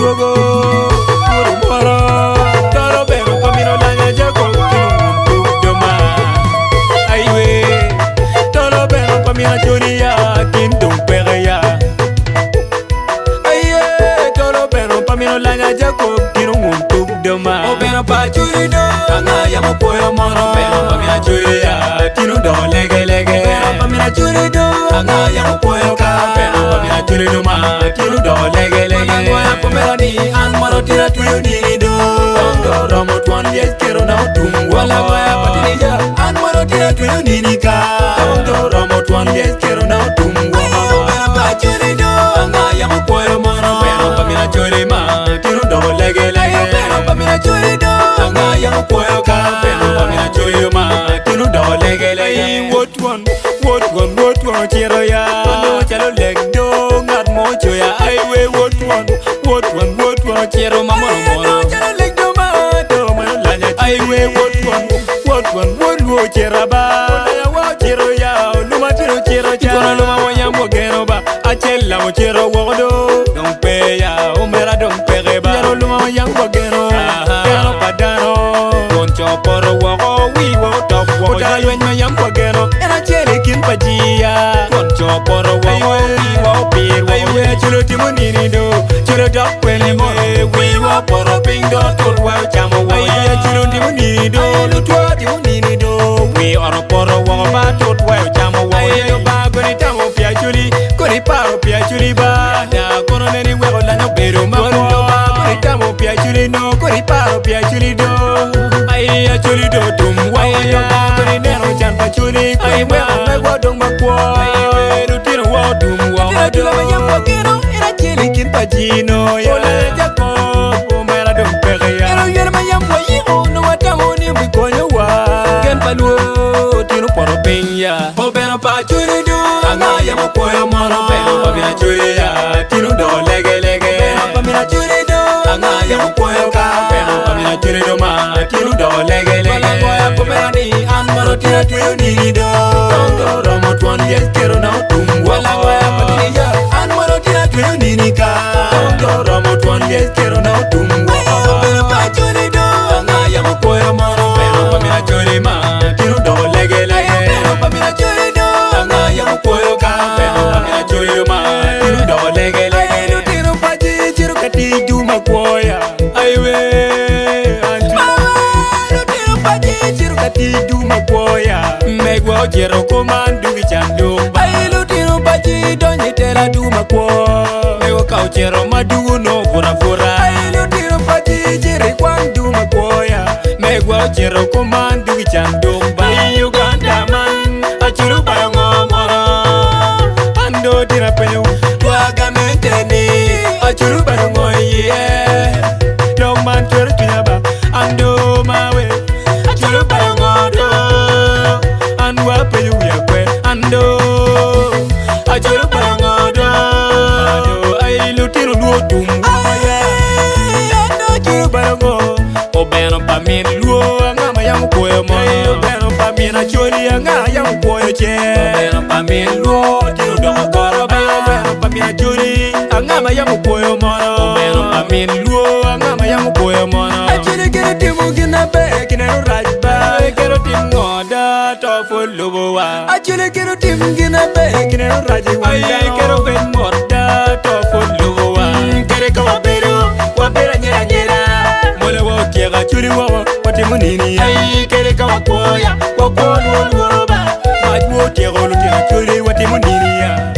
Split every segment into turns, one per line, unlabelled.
duogo Puro moro Toro bero pamino lanya jako Kinu doma Aiwe Toro bero pamina churia Kindung pereya Aiye Toro bero pamino lanya jako Kinu doma O bero pa churi do Anga ya mo poyo moro Bero pamina churia Kinu do lege lege Bero pamina churi do Anga ya mo poyo ka Bero pamina churi do ma Kinu do lege lege Anga pomero ni an moro tira tuyo ni do Romo tuan lies kero na utum Wala goya patini ja An moro tira tuyo ni ka Romo tuan lies kero na utum Bero pa churi do Anga ya mo poyo moro Bero pamina churi ma Kinu do lege lege Bero pamina churi do Anga ya mo poyo ka Bero pamina churi ma Kinu do lege lege What one chero ya No chalo leg do Ngat mo choya Aiwe what one chero ma moro moro Chalo leg do ma Do ma lanya Aiwe what one chera ba Ya wa chero ya Luma chero cha Kono luma wanya mo geno ba Achela mo chero wodo Dong pe ya Umera dong pe reba Chero luma wanya mo geno Geno padano Koncho poro wako Wi wo top wo Kota yuen ma yam wo geno Ena chele kin pajia Koncho poro wako Wi wo pir wo Aiwe chulo timo nini do Chulo dok kwele mo Wi wo poro ping do Tur wao chamo wo Aiwe chulo timo nini do Lutwa timo nini do Wi oro poro wako ba Tur wao chamo wo Aiwe ba goni tamo pia chuli Koni paro pia chuli ba Da kono neni weko lanyo beru ma Kono ba goni tamo pia chuli no Koni paro pia chuli do Aiwe chuli do tum Aiwe ba goni nero chan pa chuli Koni weko dong ma kwa Aiwe lutino wo tum wo Tira tula ma yam wakeno Ina chili kin pa jino Ola jako Umera dong peke ya Ero yere ma yam wayiho No watamo ni mbikonyo wa Gen paluo Tino poro pinya Obeno pa chuli do Anga ya mo poyo moro Beno pa mina chuli ya Tino do lege lege Beno pa mina chuli do Anga ya mo poyo ka Beno pa mina chuli do ma Tino do lege lege Wala goya pomera ni An moro tira tuyo nini do Tondo romo tuan lies kero na utum Wala goya patini ja An moro tira tuyo nini ka Tondo romo tuan lies kero na utum Beno pa chuli do Anga ya mo poyo moro Beno pa mina chuli ma Tino do lege lege Beno pa mina chuli do Anga ya mo poyo ka Beno pa mina chuli do ma Tino do lege lege Tino pa chi chiru kati du ma kuoya Aiwe Tino pa chi chiru kati du ma kuoya Megwa ojero kumandu vichandu Ailu tino pa chi donye tela du ma kuo Mewa ka ojero madugu no fura fura Ailu tino pa chi jiri kwandu ma kuoya Megwa ojero kumandu vichandu Bai Uganda man Achiru bayo ngomoro Ando tira penyu Tuaga menteni Achiru bayo ngoye Dong man tuere kinyaba Ando mawe Achiru bayo ngodo Anwa penyu yakwe Ando Achiru bayo ngodo Ando ailu tiro luo tumbu Ando achiru bayo ngodo Obeno pa min luo Angama yamu poyo moyo Obeno pa min achori Anga yamu poyo che Obeno pa min luo Tiro dongo koro ba Obeno pa min achori Angama yamu poyo mono Obeno pa min luo Angama yamu poyo mono Achiri kero timu gina be Kinero rajba Kero tim ngoda Tofo lobo wa Achiri kero tim gina be Kinero rajba Aye kero ben morda Tofo lobo wa Kere kawa beru Wapera nyera nyera Mole wo kiega churi wo Wati munini Aye kere kawa koya Wako luo luo ba Majwo kiega lu kiega churi Wati munini ya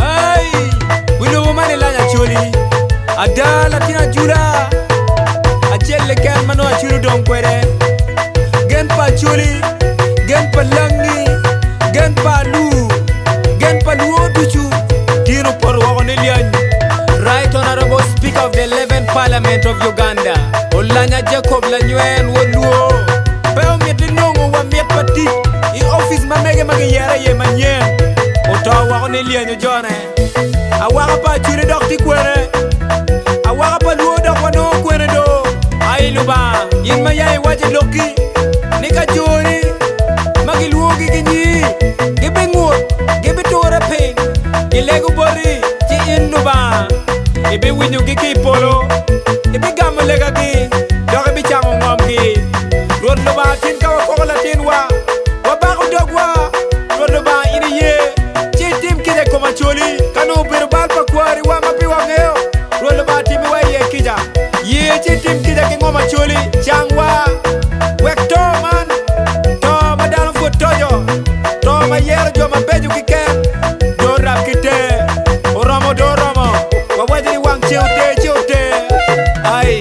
Ay Wilo wumane lanya churi Adala tina jula Achele ken mano achuru don kwere Gen pa chuli Gen pa langi Gen pa lu Gen pa luo duchu Tino por wagone liany Right Honorable Speaker of the 11th Parliament of Uganda Olanya Jacob Lanyuen Woluo Peo mieti nongo wa miet pati I office mamege mage yere ye manyen Oto wagone liany jone Awaga pa churi dok ti kwere Awaga pa luo dok wano kwere do Ay luba Yin mayay waje loki Nika churi Magi luo giginyi Gibe ngut Gibe tora ping winyo gi ki polo ibi gamo lega gi doge bi chango ngom gi rod lo ba tin ka ko la tin wa ba ko dog wa rod lo ba ini ye ci tim ki de ko ma choli kanu bir bal pa kwari wa ma pi wa ngeo rod lo ba tim wa ye kija ye ci tim ki de ki ngoma choli changwa wek to man to ma dal fo toyo to ma yer jo ma beju ki ken do rap ki te oromo do romo wa wajiri wang cheute ai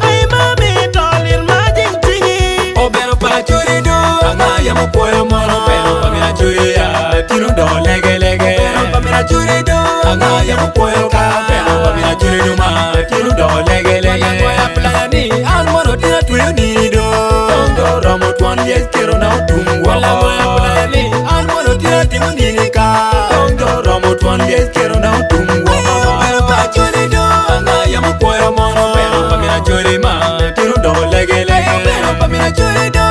Ay mami tolir majing twinyi
obero pa churi do anga ya mo poyo moro pero pa mina churi ya tiro do lege pero pa mina churi do anga ya mo poyo ka pero pa mina churi do ma tiro do lege ya playa ni al moro tira tuyo ni do do romo tuan yes kero na utungu wala moya playa ni al moro tira timu ni ka do romo tuan yes kero na utungu obero pa churi do anga ya mo poyo moro pero pa mina churi ma tiro do lege pero pa mina churi do